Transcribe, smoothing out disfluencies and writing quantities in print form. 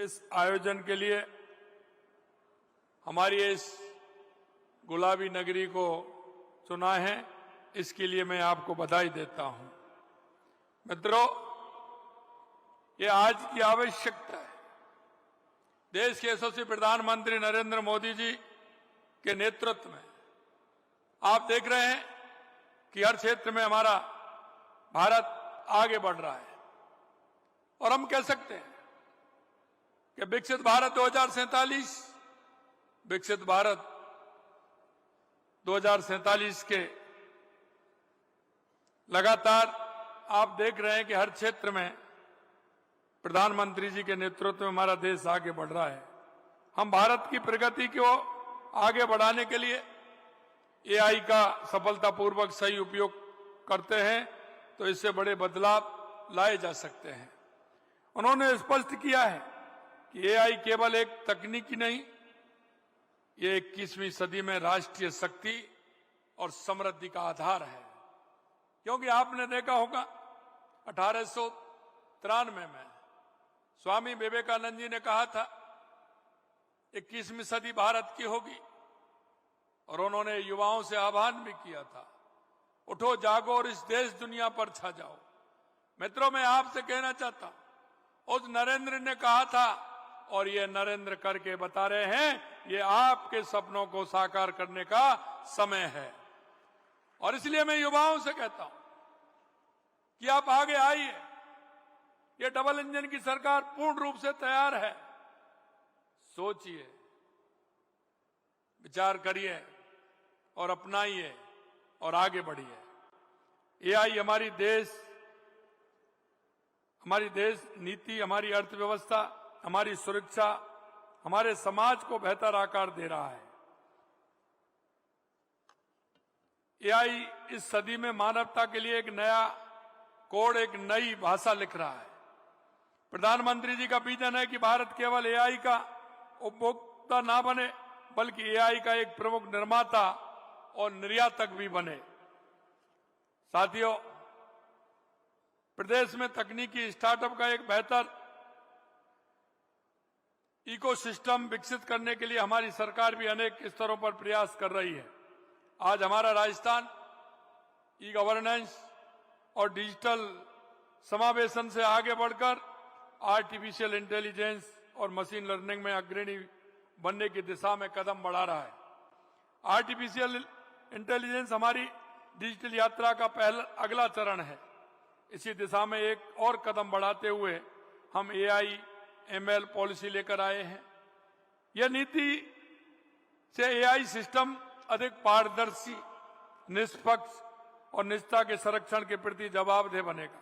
इस आयोजन के लिए हमारी इस गुलाबी नगरी को चुना है, इसके लिए मैं आपको बधाई देता हूं। मित्रों, ये आज की आवश्यकता है। देश के यशस्वी प्रधानमंत्री नरेंद्र मोदी जी के नेतृत्व में आप देख रहे हैं कि हर क्षेत्र में हमारा भारत आगे बढ़ रहा है और हम कह सकते हैं कि विकसित भारत 2047 के लगातार आप देख रहे हैं कि हर क्षेत्र में प्रधानमंत्री जी के नेतृत्व में हमारा देश आगे बढ़ रहा है। हम भारत की प्रगति को आगे बढ़ाने के लिए एआई का सफलतापूर्वक सही उपयोग करते हैं तो इससे बड़े बदलाव लाए जा सकते हैं। उन्होंने स्पष्ट किया है कि एआई केवल एक तकनीकी नहीं, ये 21वीं सदी में राष्ट्रीय शक्ति और समृद्धि का आधार है। क्योंकि आपने देखा होगा 1893 में स्वामी विवेकानंद जी ने कहा था 21वीं सदी भारत की होगी और उन्होंने युवाओं से आह्वान भी किया था, उठो जागो और इस देश दुनिया पर छा जाओ। मित्रों, मैं आपसे कहना चाहता हूं, उस नरेंद्र ने कहा था और ये नरेंद्र करके बता रहे हैं, ये आपके सपनों को साकार करने का समय है। और इसलिए मैं युवाओं से कहता हूं कि आप आगे आइए। ये डबल इंजन की सरकार पूर्ण रूप से तैयार है। सोचिए, विचार करिए और अपनाइए और आगे बढ़िए। एआई हमारी देश नीति, हमारी अर्थव्यवस्था, हमारी सुरक्षा, हमारे समाज को बेहतर आकार दे रहा है। एआई इस सदी में मानवता के लिए एक नया कोड, एक नई भाषा लिख रहा है। प्रधानमंत्री जी का विजन है कि भारत केवल एआई का उपभोक्ता ना बने, बल्कि एआई का एक प्रमुख निर्माता और निर्यातक भी बने। साथियों, प्रदेश में तकनीकी स्टार्टअप का एक बेहतर इकोसिस्टम विकसित करने के लिए हमारी सरकार भी अनेक स्तरों पर प्रयास कर रही है। आज हमारा राजस्थान ई गवर्नेंस और डिजिटल समावेशन से आगे बढ़कर आर्टिफिशियल इंटेलिजेंस और मशीन लर्निंग में अग्रणी बनने की दिशा में कदम बढ़ा रहा है। आर्टिफिशियल इंटेलिजेंस हमारी डिजिटल यात्रा का अगला चरण है। इसी दिशा में एक और कदम बढ़ाते हुए हम एआई एमएल पॉलिसी लेकर आए हैं। यह नीति से एआई सिस्टम अधिक पारदर्शी, निष्पक्ष और निजता के संरक्षण के प्रति जवाबदेह बनेगा।